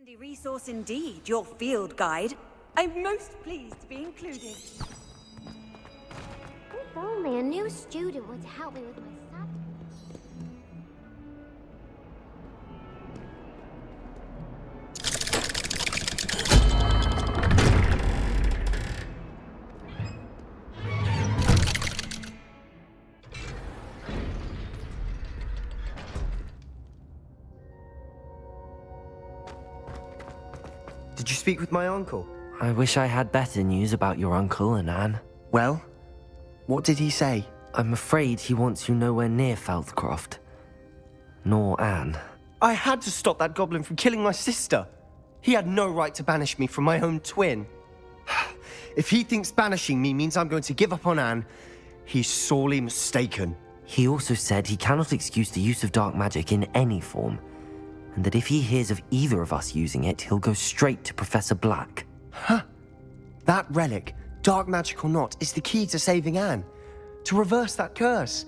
Handy resource indeed, your field guide. I'm most pleased to be included. If only a new student would help me with my subject. Did you speak with my uncle? I wish I had better news about your uncle and Anne. Well, what did he say? I'm afraid he wants you nowhere near Feldcroft. Nor Anne. I had to stop that goblin from killing my sister. He had no right to banish me from my own twin. If he thinks banishing me means I'm going to give up on Anne, he's sorely mistaken. He also said he cannot excuse the use of dark magic in any form, and that if he hears of either of us using it, he'll go straight to Professor Black. Huh? That relic, dark magic or not, is the key to saving Anne. To reverse that curse.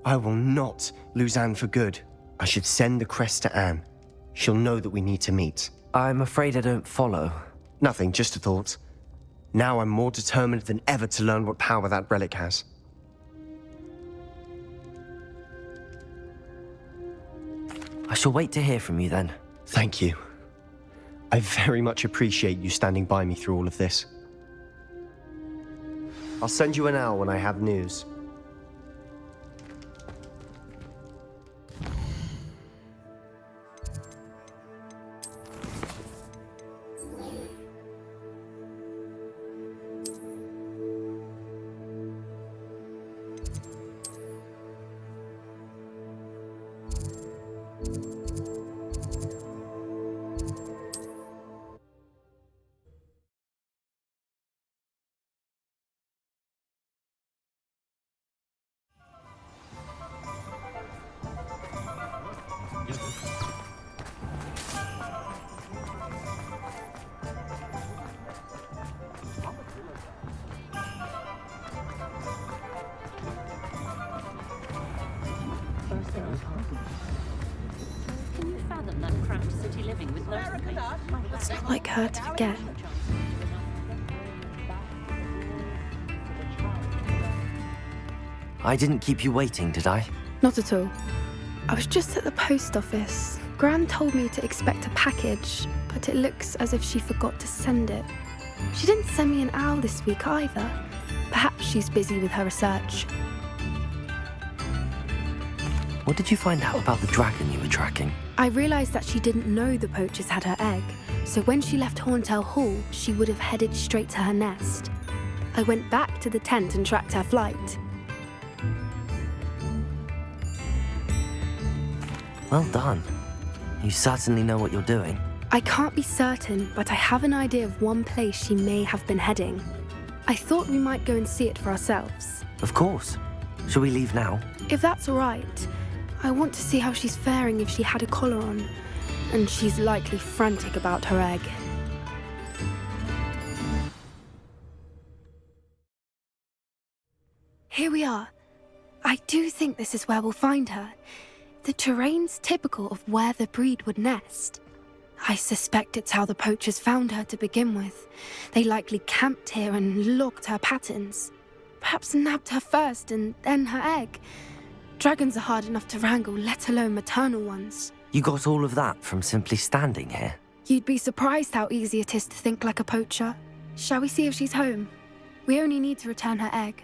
I will not lose Anne for good. I should send the crest to Anne. She'll know that we need to meet. I'm afraid I don't follow. Nothing, just a thought. Now I'm more determined than ever to learn what power that relic has. I shall wait to hear from you then. Thank you. I very much appreciate you standing by me through all of this. I'll send you an owl when I have news. Can you fathom that cramped city living with no space? It's not like her to forget. I didn't keep you waiting, did I? Not at all. I was just at the post office. Gran told me to expect a package, but it looks as if she forgot to send it. She didn't send me an owl this week either. Perhaps she's busy with her research. What did you find out about the dragon you were tracking? I realised that she didn't know the poachers had her egg, so when she left Horntail Hall, she would have headed straight to her nest. I went back to the tent and tracked her flight. Well done. You certainly know what you're doing. I can't be certain, but I have an idea of one place she may have been heading. I thought we might go and see it for ourselves. Of course. Shall we leave now? If that's all right. I want to see how she's faring if she had a collar on. And she's likely frantic about her egg. Here we are. I do think this is where we'll find her. The terrain's typical of where the breed would nest. I suspect it's how the poachers found her to begin with. They likely camped here and logged her patterns. Perhaps nabbed her first and then her egg. Dragons are hard enough to wrangle, let alone maternal ones. You got all of that from simply standing here? You'd be surprised how easy it is to think like a poacher. Shall we see if she's home? We only need to return her egg.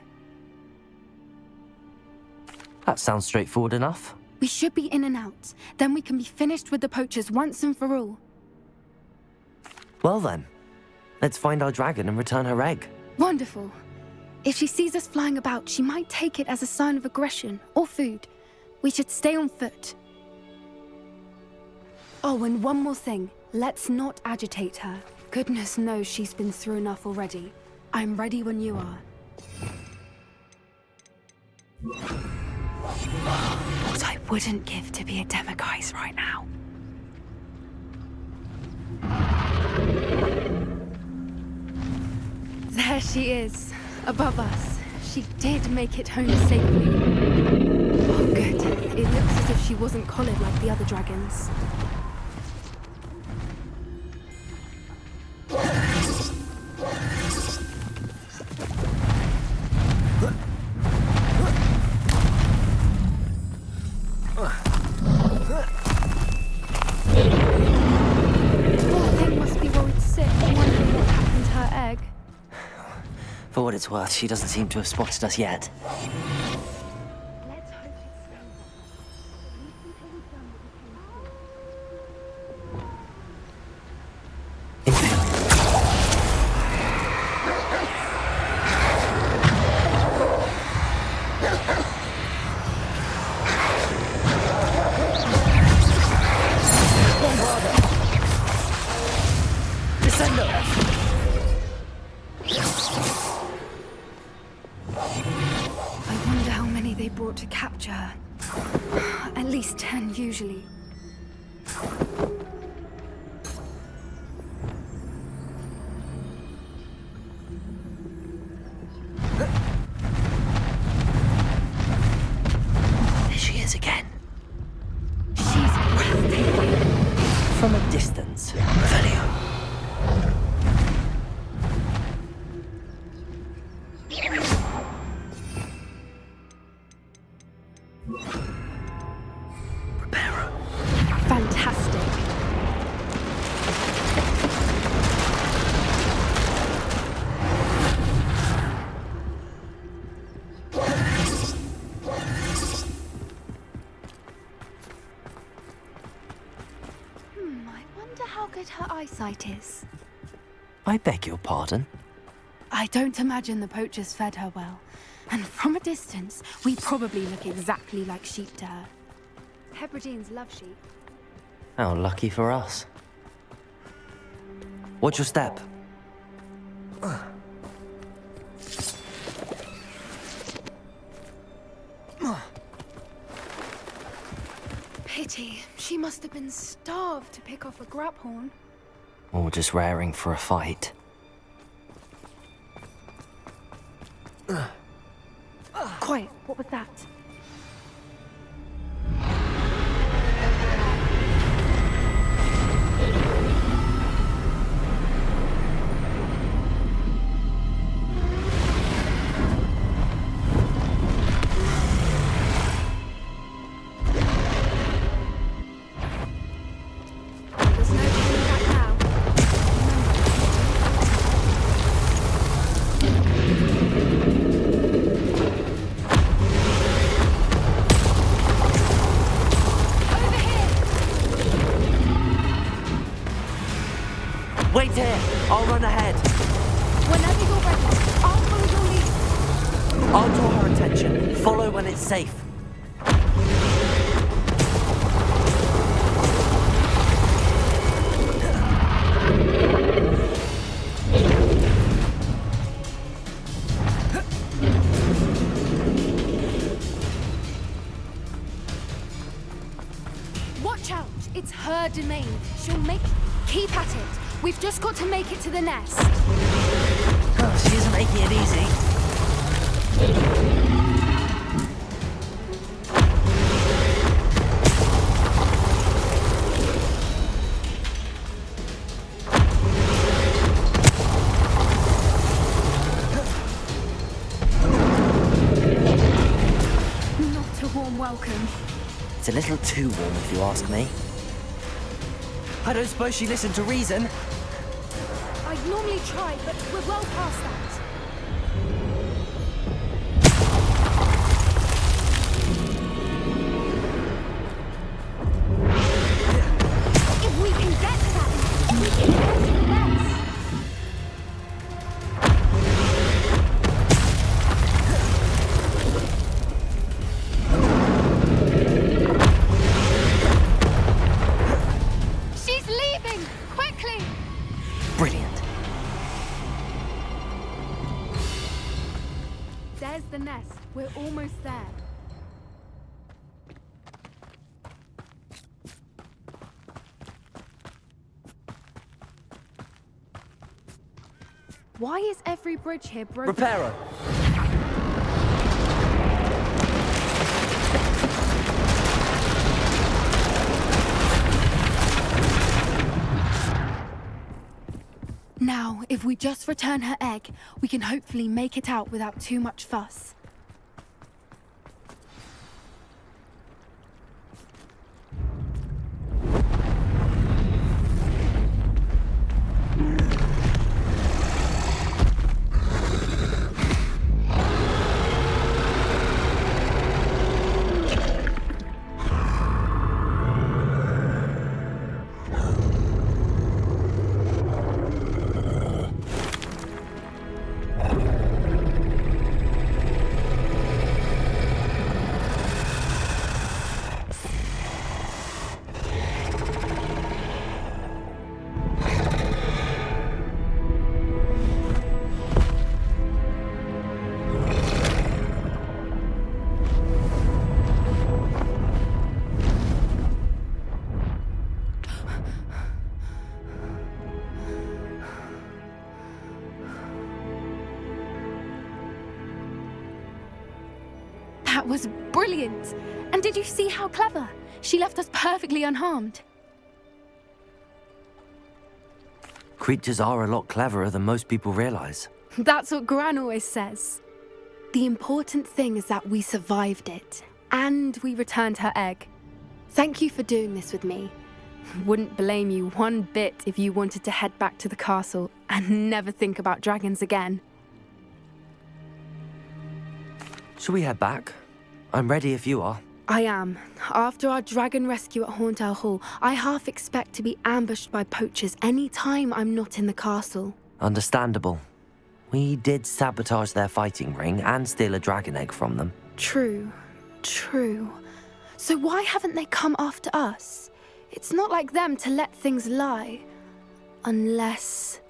That sounds straightforward enough. We should be in and out. Then we can be finished with the poachers once and for all. Well then, let's find our dragon and return her egg. Wonderful. If she sees us flying about, she might take it as a sign of aggression or food. We should stay on foot. Oh, and one more thing. Let's not agitate her. Goodness knows she's been through enough already. I'm ready when you are. wouldn't give to be a Demiguise right now. There she is, above us. She did make it home safely. Oh, good. It looks as if she wasn't collared like the other dragons. For what it's worth, she doesn't seem to have spotted us yet. To capture her. At least 10 usually. There she is again. She's breathtaking. From a distance, Valio. Fantastic. I wonder how good her eyesight is. I beg your pardon? I don't imagine the poachers fed her well. And from a distance, we probably look exactly like sheep to her. Hebrideans love sheep. How lucky for us. Watch your step. Pity. She must have been starved to pick off a graphorn. Or just raring for a fight. Quiet. What was that? There's no turning back now. Wait here! I'll run ahead. Whenever you're ready, I'll follow your lead. I'll draw her attention. Follow when it's safe. Watch out! It's her domain. She'll make... Keep at it. We've just got to make it to the nest. Oh, she isn't making it easy. Not a warm welcome. It's a little too warm, if you ask me. I don't suppose she listened to reason. I'd normally try, but we're well past that. If we can get to that, we can get to the nest. She's leaving! Quickly! Brilliant. There's the nest. We're almost there. Why is every bridge here broken? Reparo! Now, if we just return her egg, we can hopefully make it out without too much fuss. That was brilliant! And did you see how clever? She left us perfectly unharmed. Creatures are a lot cleverer than most people realize. That's what Gran always says. The important thing is that we survived it, and we returned her egg. Thank you for doing this with me. Wouldn't blame you one bit if you wanted to head back to the castle and never think about dragons again. Shall we head back? I'm ready if you are. I am. After our dragon rescue at Hauntel Hall, I half expect to be ambushed by poachers any time I'm not in the castle. Understandable. We did sabotage their fighting ring and steal a dragon egg from them. True. So why haven't they come after us? It's not like them to let things lie. Unless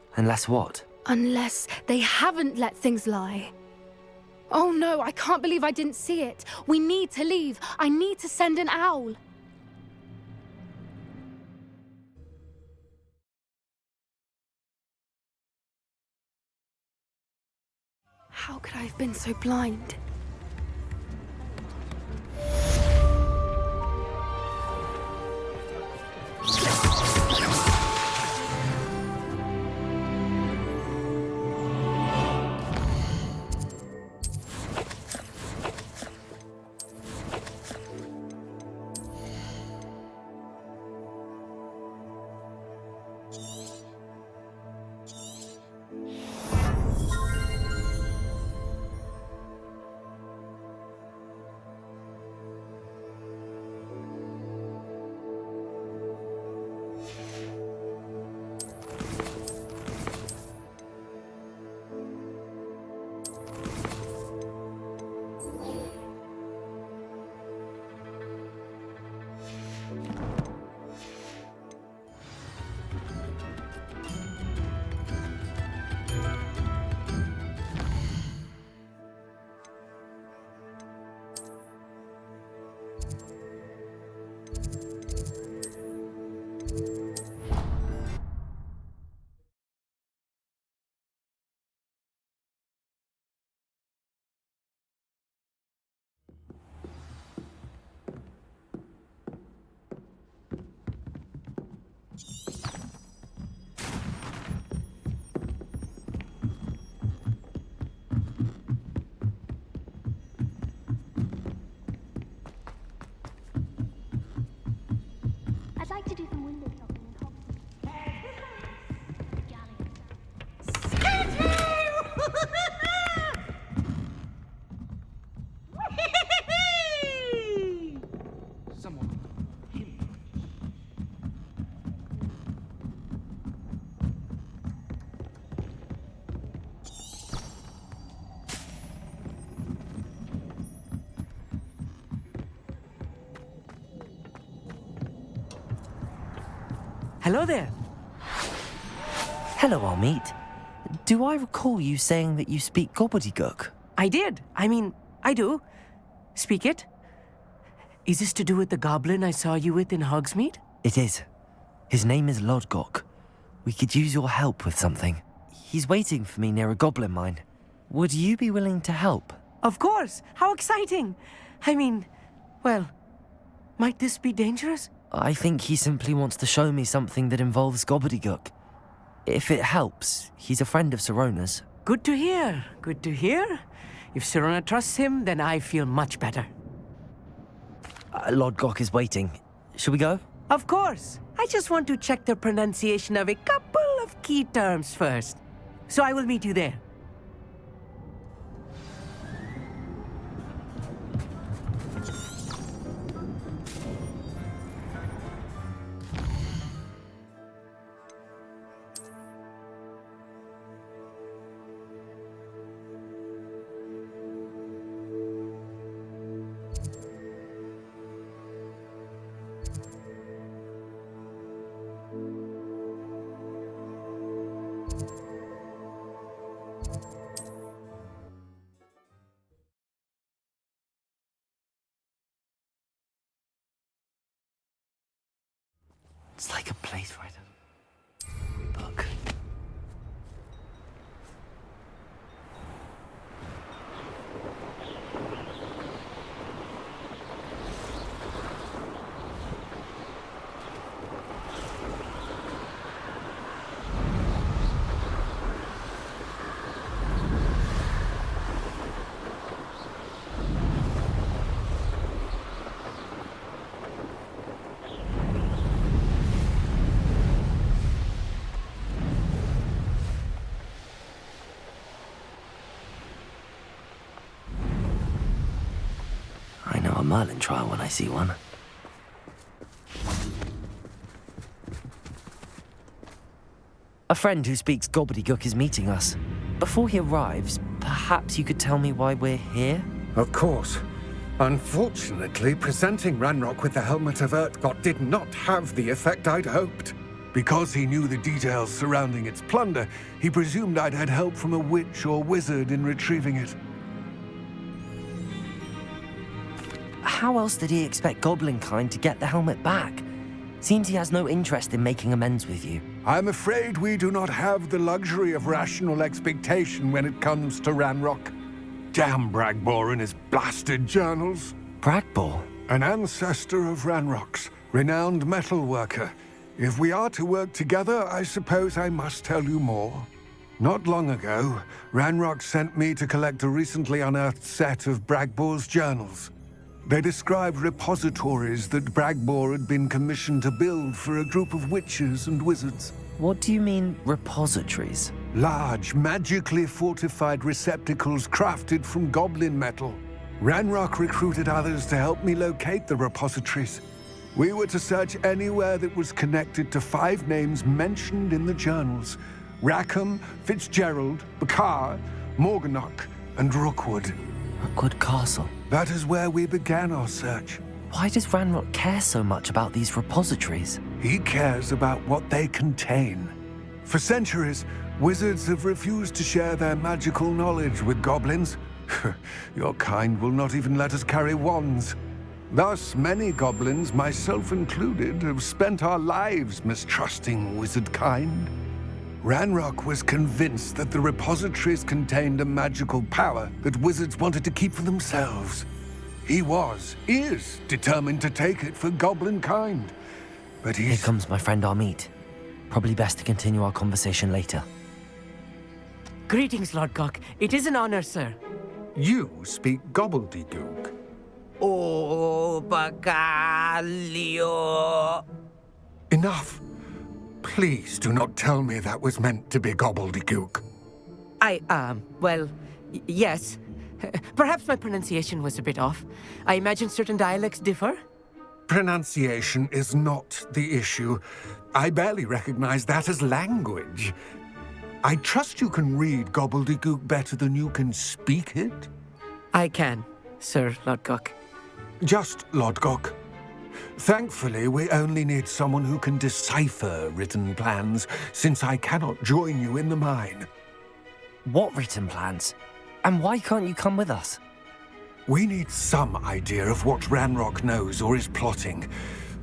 what? Unless they haven't let things lie. Oh no, I can't believe I didn't see it. We need to leave. I need to send an owl. How could I have been so blind? I'd like to do some window shopping in Someone. Him. Hello there. Hello, Amit. Do I recall you saying that you speak gobbledygook? I did. I do. Speak it. Is this to do with the goblin I saw you with in Hogsmeade? It is. His name is Lodgok. We could use your help with something. He's waiting for me near a goblin mine. Would you be willing to help? Of course! How exciting! I mean, well, might this be dangerous? I think he simply wants to show me something that involves gobbledygook. If it helps, he's a friend of Sirona's. Good to hear. Good to hear. If Sirona trusts him, then I feel much better. Lord Gok is waiting. Shall we go? Of course. I just want to check the pronunciation of a couple of key terms first. So I will meet you there. It's like a place right in a book. I know a Merlin trial when I see one. A friend who speaks gobbledygook is meeting us. Before he arrives, perhaps you could tell me why we're here? Of course. Unfortunately, presenting Ranrock with the Helmet of Urtkot did not have the effect I'd hoped. Because he knew the details surrounding its plunder, he presumed I'd had help from a witch or wizard in retrieving it. How else did he expect Goblinkind to get the helmet back? Seems he has no interest in making amends with you. I'm afraid we do not have the luxury of rational expectation when it comes to Ranrock. Damn Bragbor and his blasted journals. Bragbor? An ancestor of Ranrock's, renowned metal worker. If we are to work together, I suppose I must tell you more. Not long ago, Ranrock sent me to collect a recently unearthed set of Bragbor's journals. They described repositories that Bragbor had been commissioned to build for a group of witches and wizards. What do you mean, repositories? Large, magically fortified receptacles crafted from goblin metal. Ranrock recruited others to help me locate the repositories. We were to search anywhere that was connected to 5 names mentioned in the journals: Rackham, Fitzgerald, Bakar, Morganach, and Rookwood. Rookwood Castle. That is where we began our search. Why does Ranrock care so much about these repositories? He cares about what they contain. For centuries, wizards have refused to share their magical knowledge with goblins. Your kind will not even let us carry wands. Thus, many goblins, myself included, have spent our lives mistrusting wizard kind. Ranrock was convinced that the repositories contained a magical power that wizards wanted to keep for themselves. He is determined to take it for goblin kind. But Here comes my friend Amit. Probably best to continue our conversation later. Greetings, Lord Gok. It is an honor, sir. You speak gobbledygook. Oh, Bagalio. Enough. Please do not tell me that was meant to be gobbledygook. Well, yes. Perhaps my pronunciation was a bit off. I imagine certain dialects differ. Pronunciation is not the issue. I barely recognize that as language. I trust you can read gobbledygook better than you can speak it? I can, Sir Lord Gok. Just Lord Gok. Thankfully, we only need someone who can decipher written plans, since I cannot join you in the mine. What written plans? And why can't you come with us? We need some idea of what Ranrock knows or is plotting.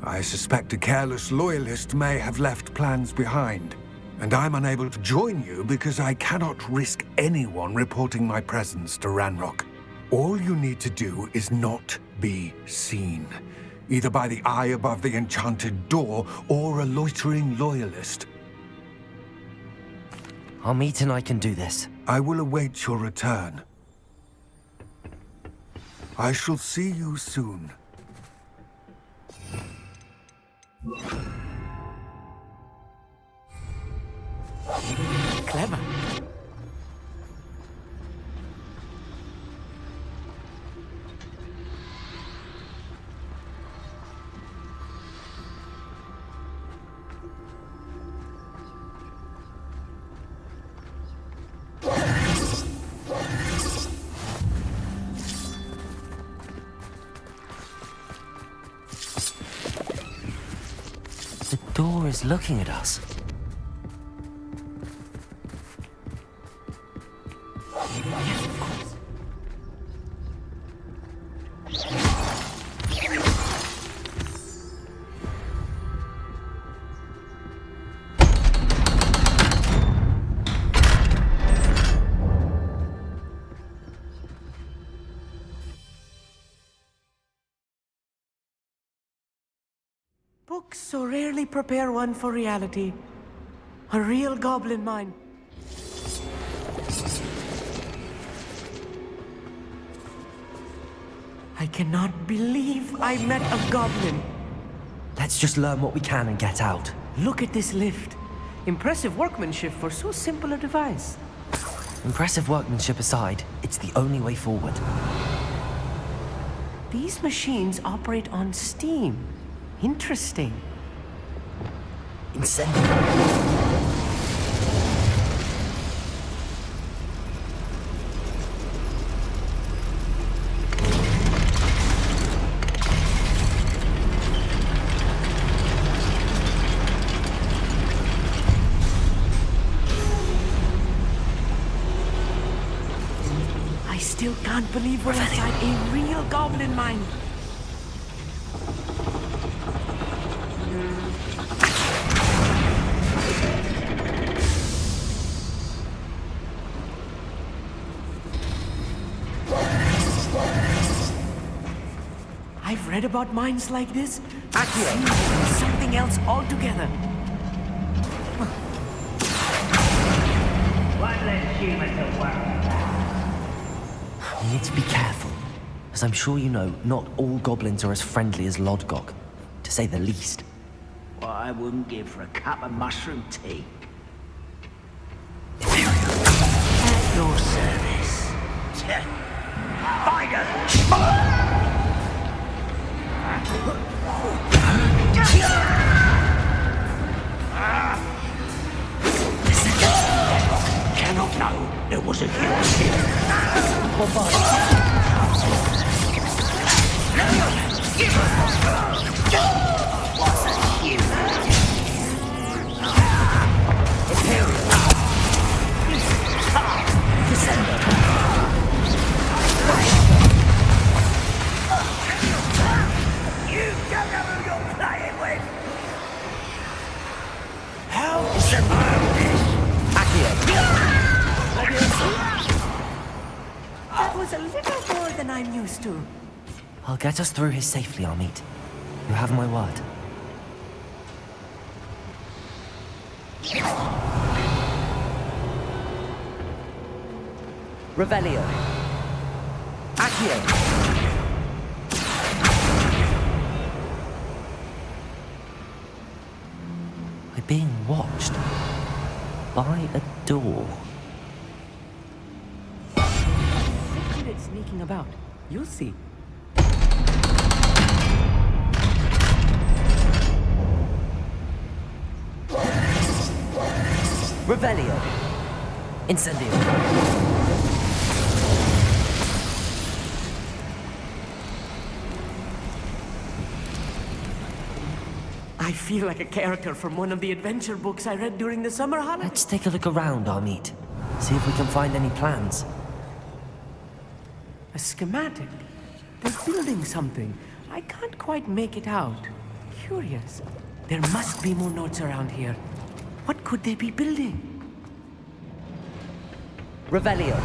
I suspect a careless loyalist may have left plans behind. And I'm unable to join you because I cannot risk anyone reporting my presence to Ranrock. All you need to do is not be seen, either by the eye above the enchanted door or a loitering loyalist. Amit and I can do this. I will await your return. I shall see you soon. Clever. The door is looking at us. Books so rarely prepare one for reality. A real goblin mind. I cannot believe I met a goblin. Let's just learn what we can and get out. Look at this lift. Impressive workmanship for so simple a device. Impressive workmanship aside, it's the only way forward. These machines operate on steam. Interesting. Incendiary. I still can't believe we're inside a real goblin mine. I've read about mines like this. Accio. Something else altogether. One less human to worry about. We need to be careful. As I'm sure you know, not all goblins are as friendly as Lodgok, to say the least. What I wouldn't give for a cup of mushroom tea. At your service. Find her! Cannot know there was a huge here. What's a huge? You don't know who you're playing with. How is the That was a little more than I'm used to. I'll get us through here safely, Amit. You have my word. Revelio. Accio. We're being watched. By a door. Look at it sneaking about. You'll see. Revelio. Incendio. I feel like a character from one of the adventure books I read during the summer holidays. Let's take a look around, Amit. See if we can find any plans. A schematic. They're building something. I can't quite make it out. Curious. There must be more notes around here. What could they be building? Revelio.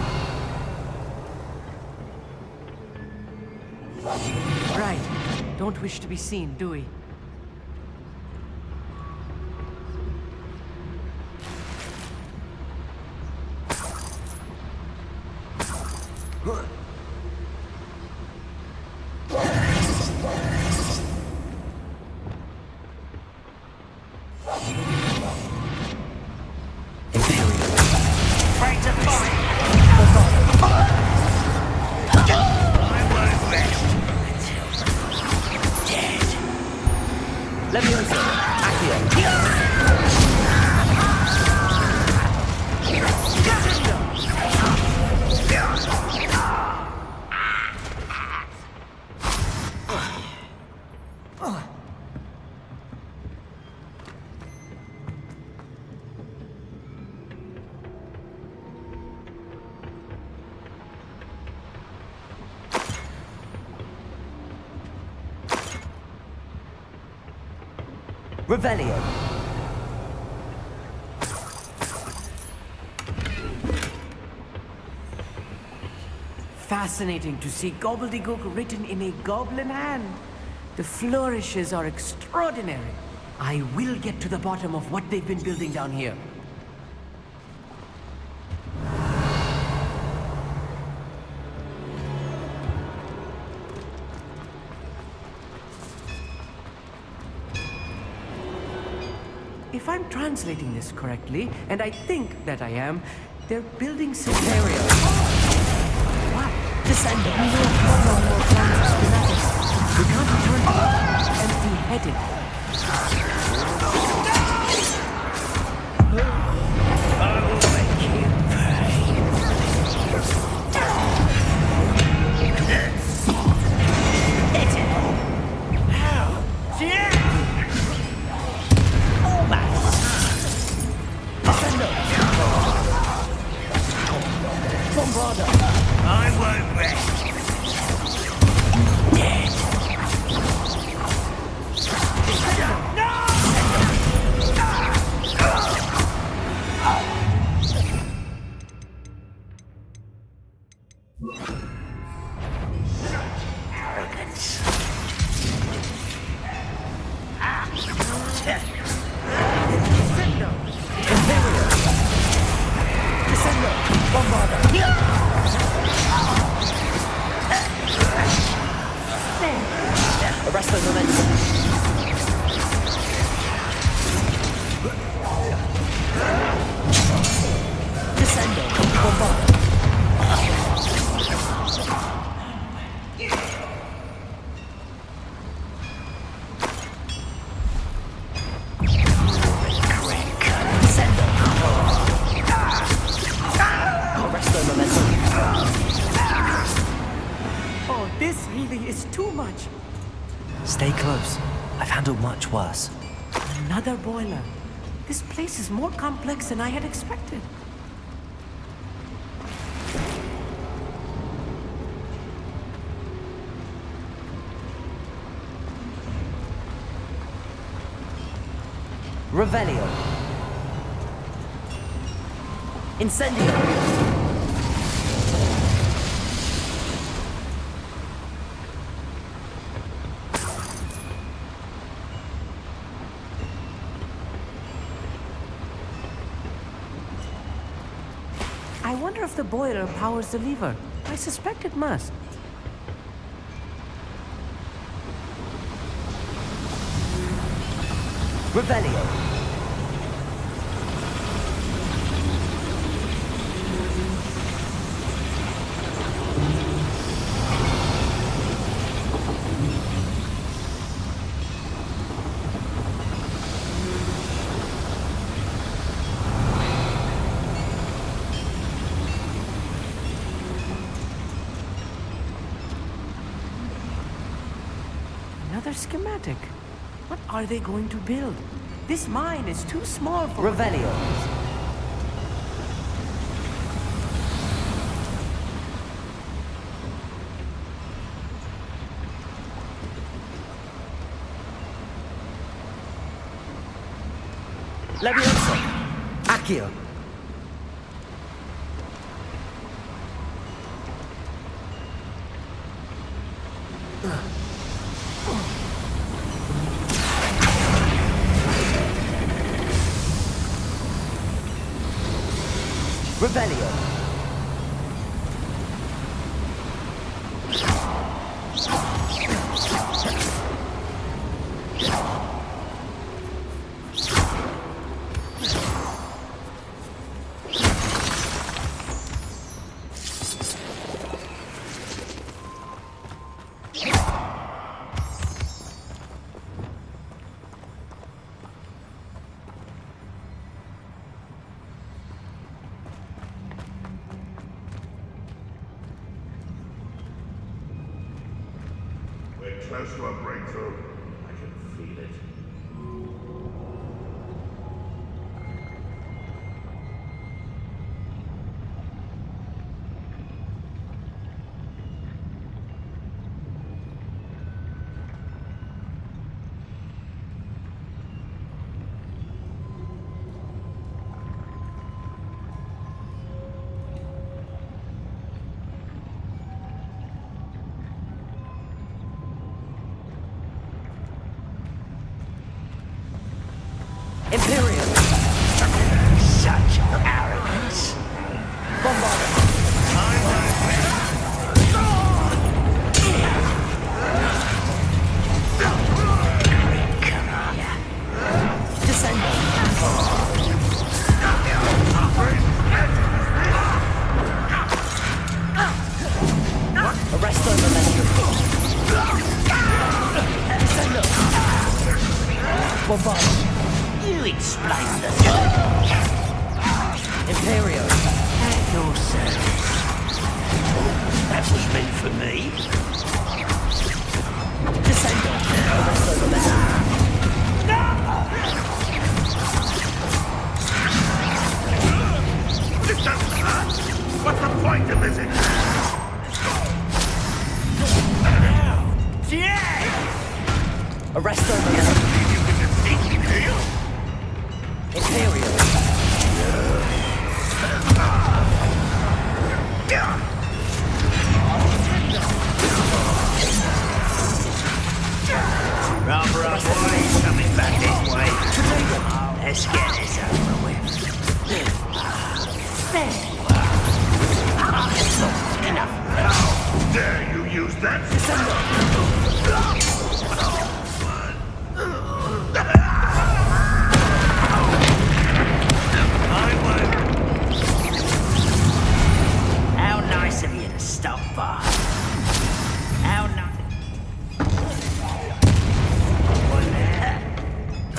Right. Don't wish to be seen, do we? Leviosa. Accio. Revelio. Fascinating to see gobbledygook written in a goblin hand. The flourishes are extraordinary. I will get to the bottom of what they've been building down here. If I'm translating this correctly, and I think that I am, they're building Cytheria. What? Descend. We know no more plans or schematics. We can't return to them empty-headed. Arrest the momentum. Descendo. Bombarda. Oh, this really is too much. Stay close. I've handled much worse. Another boiler. This place is more complex than I had expected. Revelio. Incendio. I wonder if the boiler powers the lever. I suspect it must. Revelio. Another schematic. What are they going to build? This mine is too small for... Revelio. Leviosa. Accio! Revelio! We're close to a breakthrough. I can feel it. Imperial! Such arrogance. Arresto momentum. Bombard. You explain the Imperio. At your service. That was meant for me. Descendo. Arresto momentum. This doesn't hurt. What's the point of this exam? Arresto momentum. Imperial. Rather a boy coming back this way. Let's get this over with. Enough. How dare you use that? How nice of you to stop by. How nice.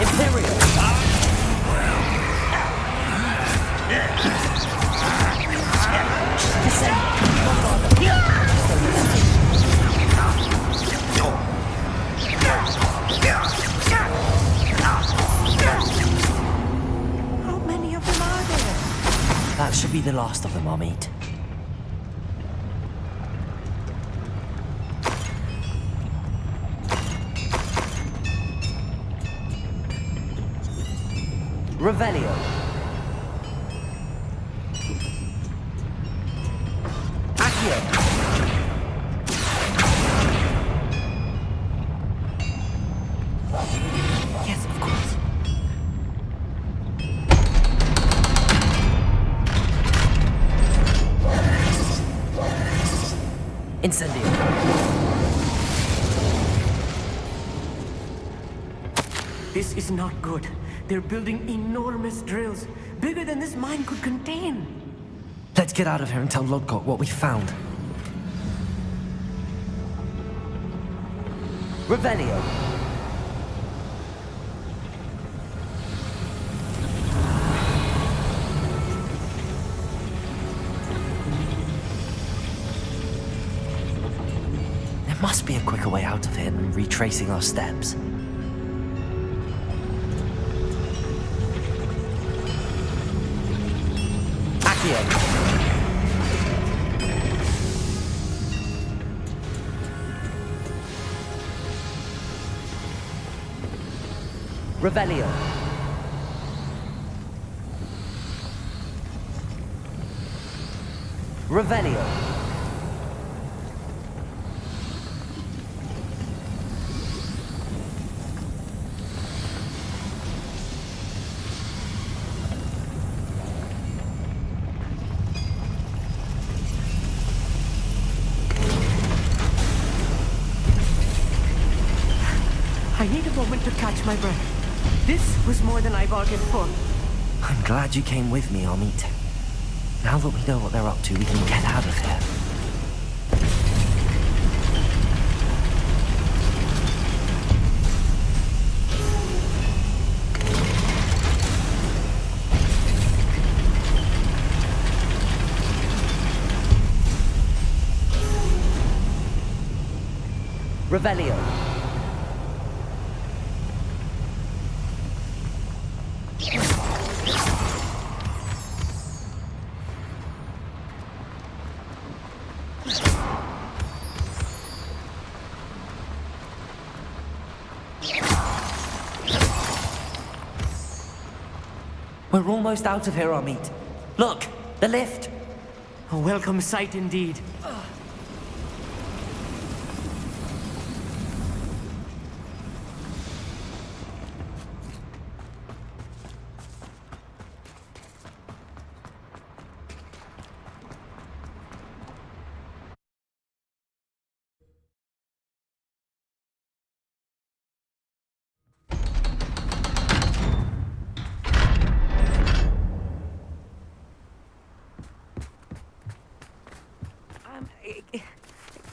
Imperial. How many of them are there? That should be the last of them, I'll meet. Revelio. Accio. Yes, of course. Incendio. This is not good. They're building enormous drills, bigger than this mine could contain. Let's get out of here and tell Lodgok what we found. Revelio. There must be a quicker way out of here than retracing our steps. Accio. Revelio. Revelio. I need a moment to catch my breath. This was more than I bargained for. I'm glad you came with me, Amit. Now that we know what they're up to, we can get out of here. Revelio. We're almost out of here, Amit. Look, the lift. A welcome sight indeed.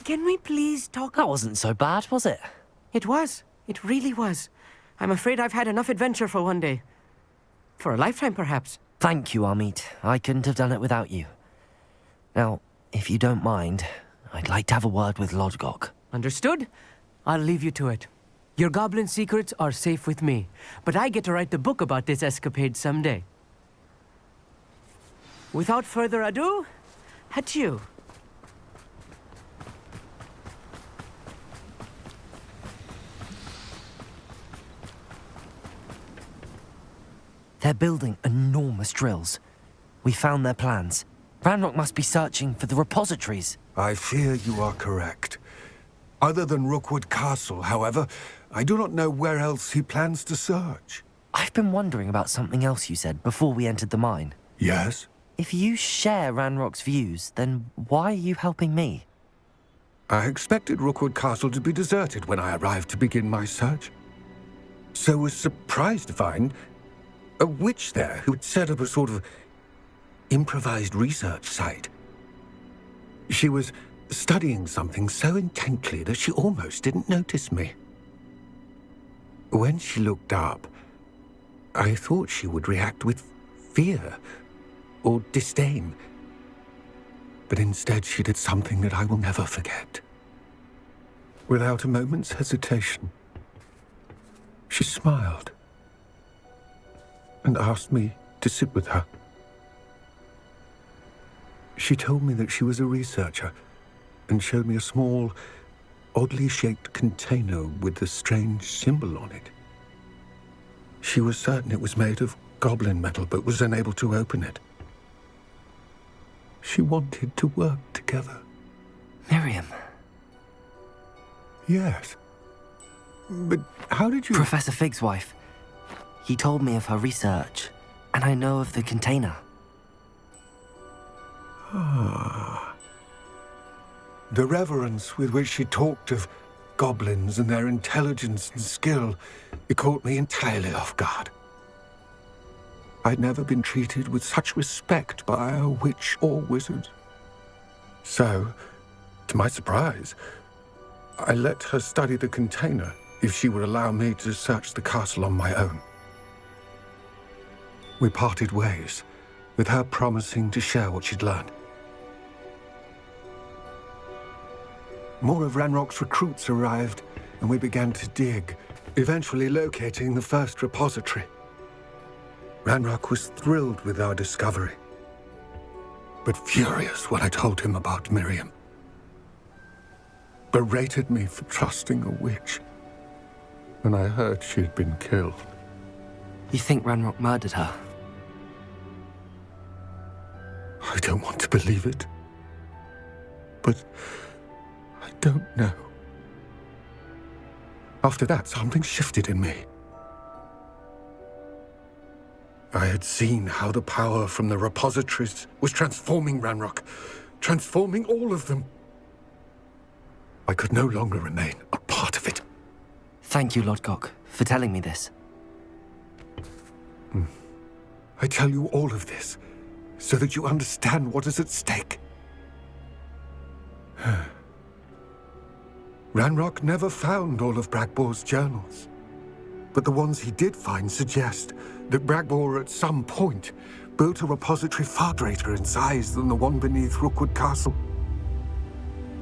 Can we please talk? That wasn't so bad, was it? It was. It really was. I'm afraid I've had enough adventure for one day. For a lifetime, perhaps. Thank you, Amit. I couldn't have done it without you. Now, if you don't mind, I'd like to have a word with Lodgok. Understood? I'll leave you to it. Your goblin secrets are safe with me, but I get to write the book about this escapade someday. Without further ado, adieu. They're building enormous drills. We found their plans. Ranrock must be searching for the repositories. I fear you are correct. Other than Rookwood Castle, however, I do not know where else he plans to search. I've been wondering about something else you said before we entered the mine. Yes? If you share Ranrock's views, then why are you helping me? I expected Rookwood Castle to be deserted when I arrived to begin my search. So was surprised to find a witch there who had set up a sort of improvised research site. She was studying something so intently that she almost didn't notice me. When she looked up, I thought she would react with fear or disdain. But instead she did something that I will never forget. Without a moment's hesitation, she smiled and asked me to sit with her. She told me that she was a researcher and showed me a small, oddly shaped container with a strange symbol on it. She was certain it was made of goblin metal, but was unable to open it. She wanted to work together. Miriam. Yes. But how did you... Professor Fig's wife. He told me of her research, and I know of the container. Ah. The reverence with which she talked of goblins and their intelligence and skill, it caught me entirely off guard. I'd never been treated with such respect by a witch or wizard. So, to my surprise, I let her study the container if she would allow me to search the castle on my own. We parted ways, with her promising to share what she'd learned. More of Ranrock's recruits arrived, and we began to dig, eventually locating the first repository. Ranrock was thrilled with our discovery, but furious when I told him about Miriam. Berated me for trusting a witch when I heard she had been killed. You think Ranrock murdered her? I don't want to believe it. but I don't know. After that, something shifted in me. I had seen how the power from the repositories was transforming Ranrock, transforming all of them. I could no longer remain a part of it. Thank you, Lodgok, for telling me this. I tell you all of this so that you understand what is at stake. Ranrock never found all of Bragbor's journals, but the ones he did find suggest that Bragbor at some point built a repository far greater in size than the one beneath Rookwood Castle.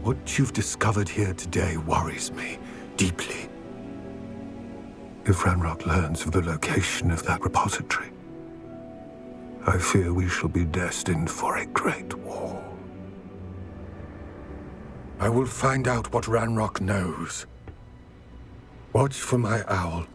What you've discovered here today worries me deeply. If Ranrock learns of the location of that repository, I fear we shall be destined for a great war. I will find out what Ranrock knows. Watch for my owl.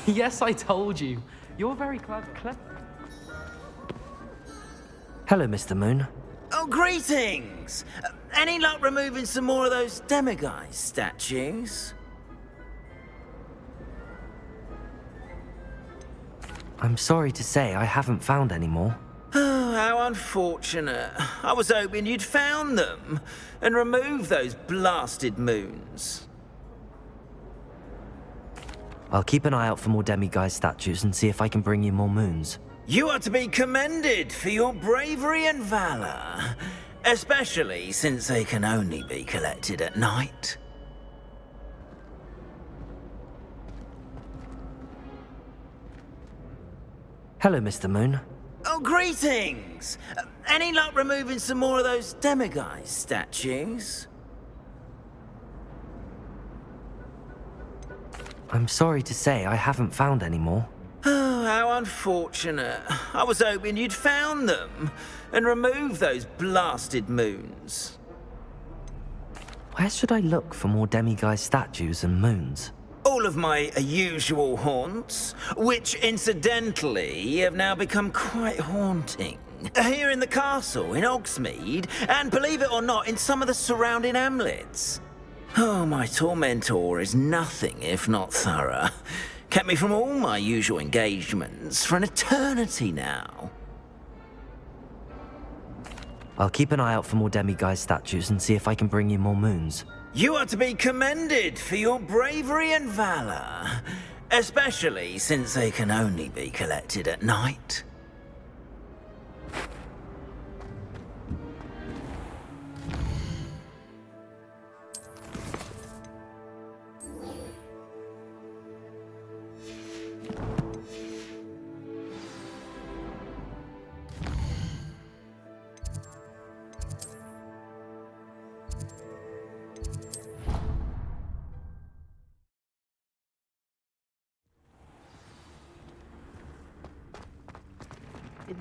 Yes, I told you. You're very clever. Hello, Mr. Moon. Oh, greetings! Any luck removing some more of those demiguise statues? I'm sorry to say I haven't found any more. Oh, how unfortunate. I was hoping you'd found them and removed those blasted moons. I'll keep an eye out for more demiguise statues and see if I can bring you more moons. You are to be commended for your bravery and valor, especially since they can only be collected at night. Hello, Mr. Moon. Oh, greetings! Any luck removing some more of those demiguise statues? I'm sorry to say I haven't found any more. Oh, how unfortunate. I was hoping you'd found them and removed those blasted moons. Where should I look for more demiguise statues and moons? All of my usual haunts, which incidentally have now become quite haunting. Here in the castle, in Hogsmeade, and believe it or not, in some of the surrounding hamlets. Oh, my tormentor is nothing if not thorough. Kept me from all my usual engagements for an eternity now. I'll keep an eye out for more demiguise statues and see if I can bring you more moons. You are to be commended for your bravery and valor, especially since they can only be collected at night.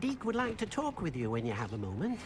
Deke would like to talk with you when you have a moment.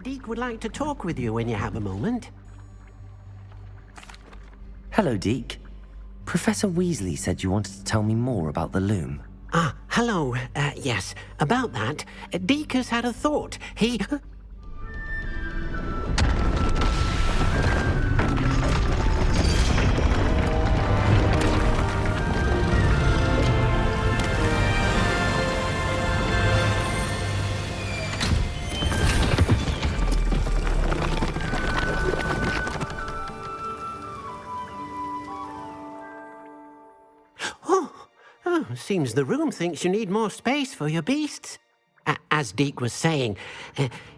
Deke would like to talk with you when you have a moment. Hello, Deke. Professor Weasley said you wanted to tell me more about the loom. Ah, hello. Yes, about that. Deke has had a thought. He... Seems the room thinks you need more space for your beasts. As Deke was saying,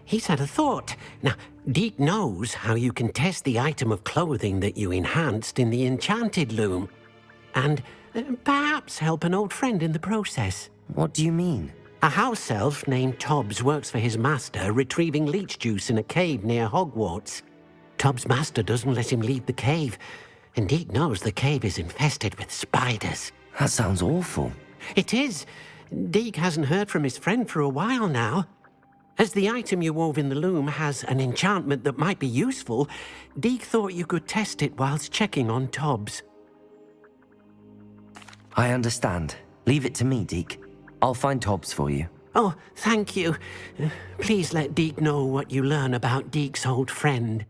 he's had a thought. Now, Deke knows how you can test the item of clothing that you enhanced in the enchanted loom. And perhaps help an old friend in the process. What do you mean? A house elf named Tobbs works for his master, retrieving leech juice in a cave near Hogwarts. Tobbs' master doesn't let him leave the cave, and Deke knows the cave is infested with spiders. That sounds awful. It is. Deke hasn't heard from his friend for a while now. As the item you wove in the loom has an enchantment that might be useful, Deke thought you could test it whilst checking on Tobbs. I understand. Leave it to me, Deke. I'll find Tobbs for you. Oh, thank you. Please let Deke know what you learn about Deke's old friend.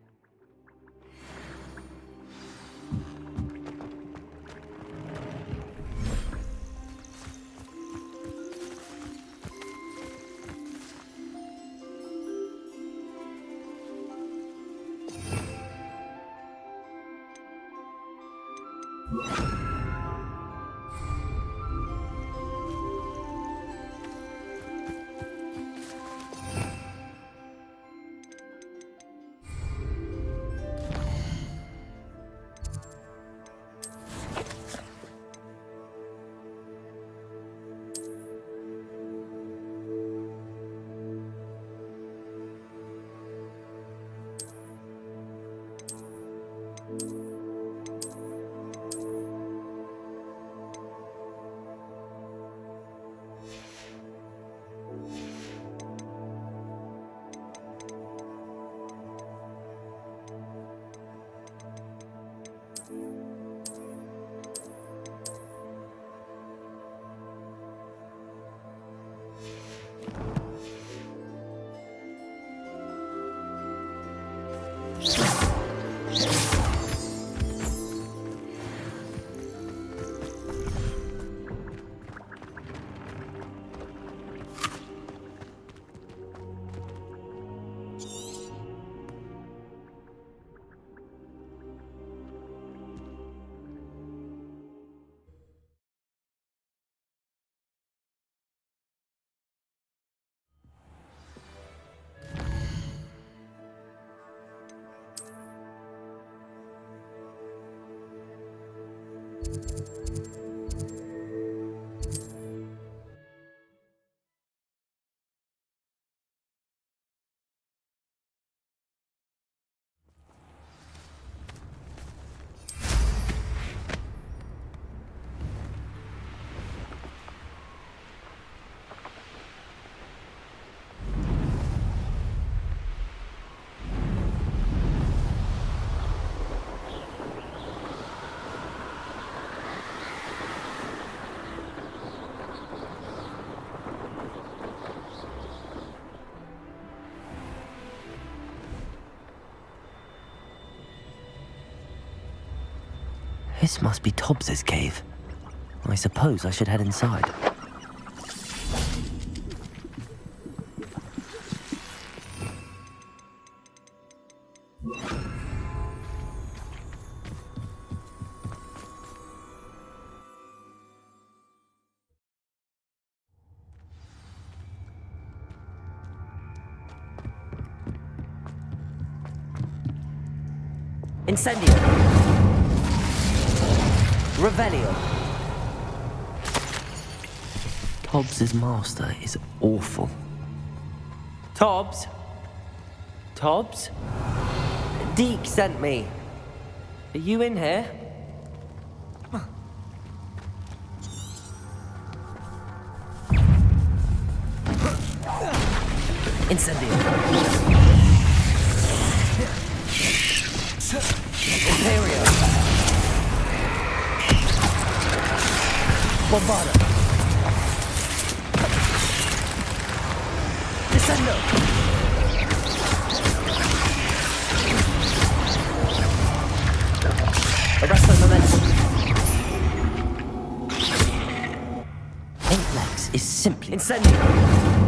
This must be Tobbs's cave. I suppose I should head inside. Incendio! Revelio! Tobbs's master is awful. Tobbs? Tobbs? Deke sent me. Are you in here? Incendio! Imperio. Bombarda. Descendo. Arresto momentum. Apex is simply Incendio.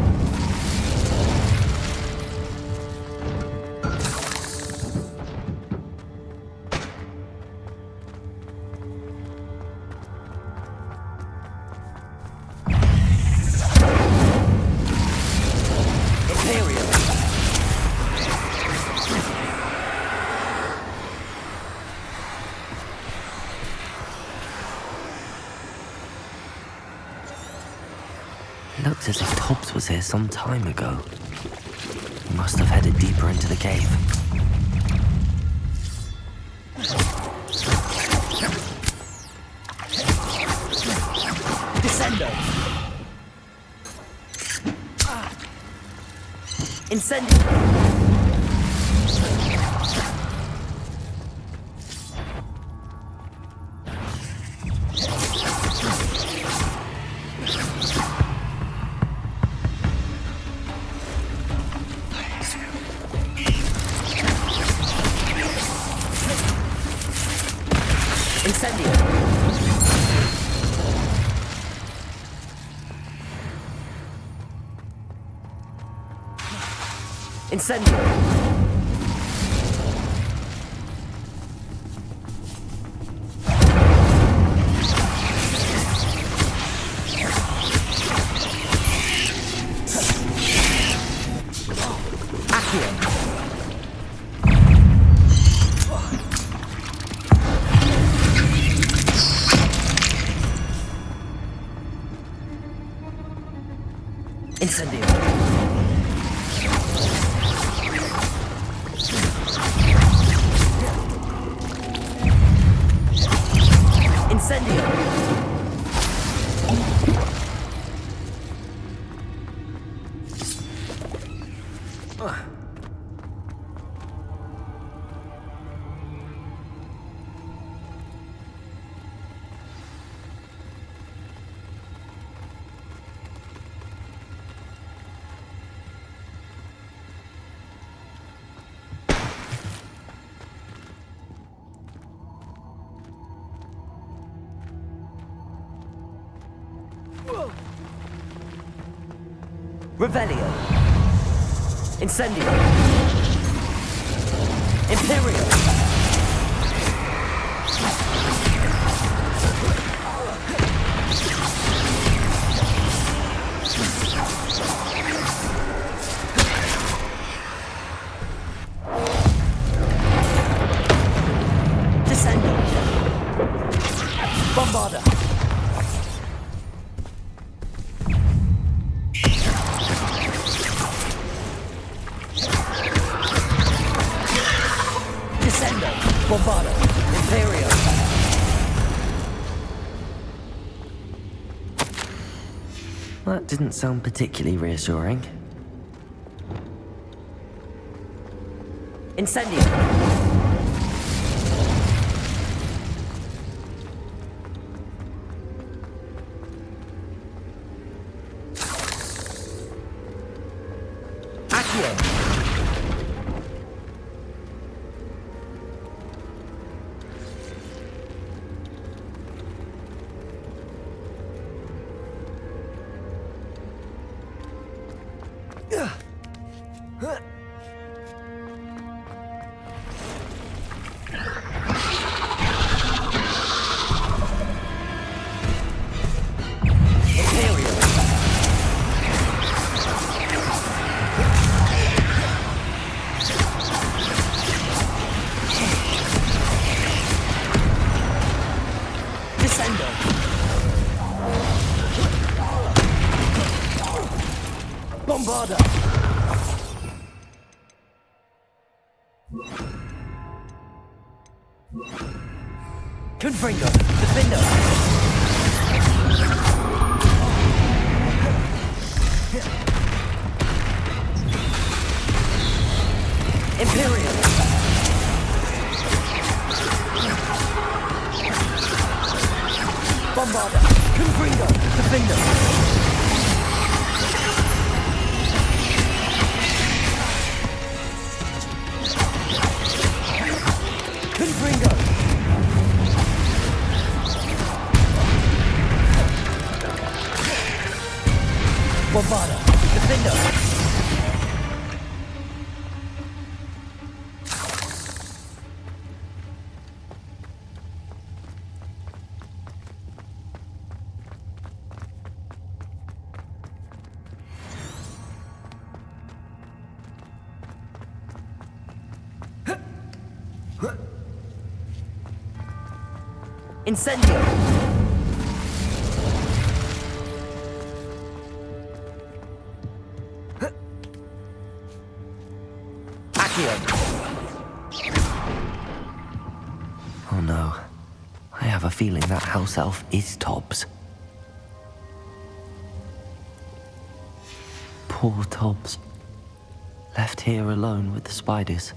Looks as if Tobbs was here some time ago. He must have headed deeper into the cave. Descendo. Incendio. Incendio. Incendio. Incendio. Incendio. Revelio. Incendio. Imperio. Descendo. Bombarda. Bombarda. Imperio. That didn't sound particularly reassuring. Incendio. Accio. Bombarda. Confringo. Defender. Imperial. Confringo! Defender! Confringo! Bombarda! Defender! Incendio! Accio! Oh no. I have a feeling that house elf is Tobbs. Poor Tobbs. Left here alone with the spiders.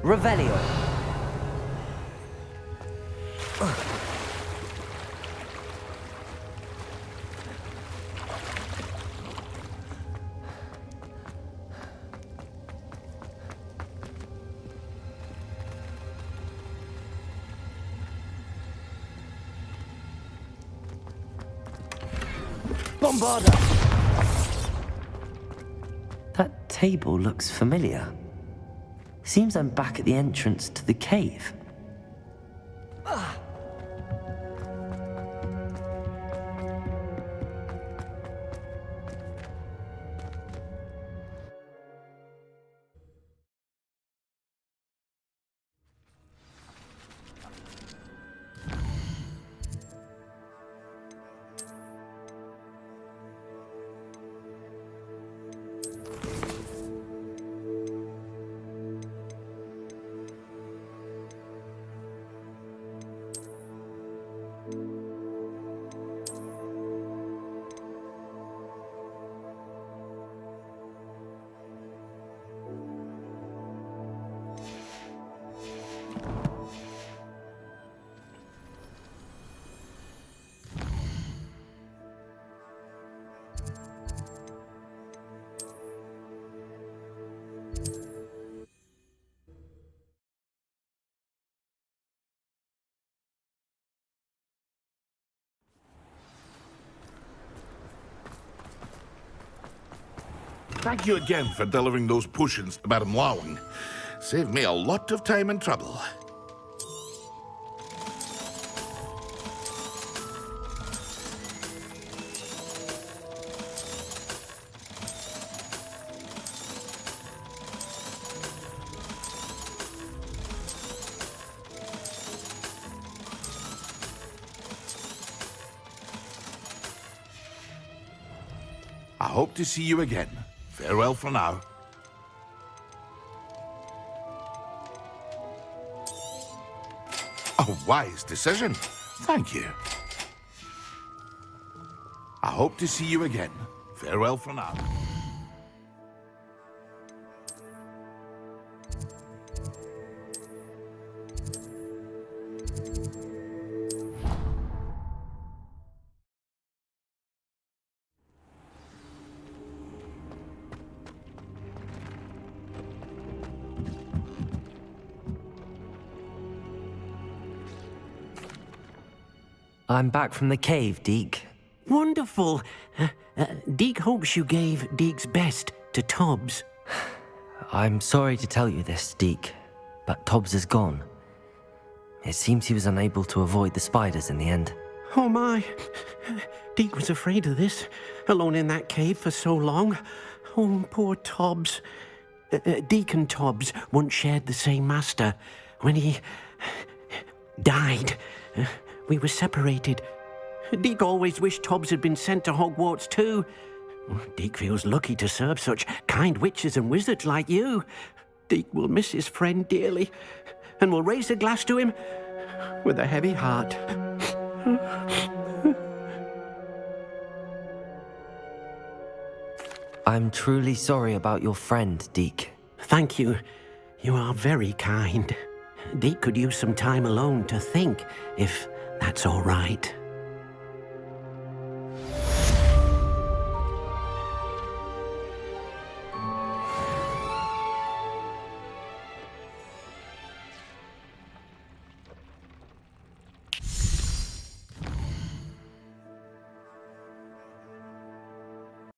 Revelio. Bombarda. That table looks familiar. Seems I'm back at the entrance to the cave. Thank you again for delivering those potions to Madame Lawing. Saved me a lot of time and trouble. I hope to see you again. Farewell for now. A wise decision. Thank you. I hope to see you again. Farewell for now. I'm back from the cave, Deke. Wonderful. Deke hopes you gave Deke's best to Tobbs. I'm sorry to tell you this, Deke, but Tobbs is gone. It seems he was unable to avoid the spiders in the end. Oh my. Deke was afraid of this, alone in that cave for so long. Oh, poor Tobbs. Deke and Tobbs once shared the same master. When he died, we were separated. Deke always wished Tobbs had been sent to Hogwarts too. Deke feels lucky to serve such kind witches and wizards like you. Deke will miss his friend dearly, and will raise a glass to him with a heavy heart. I'm truly sorry about your friend, Deke. Thank you. You are very kind. Deke could use some time alone to think, if that's all right.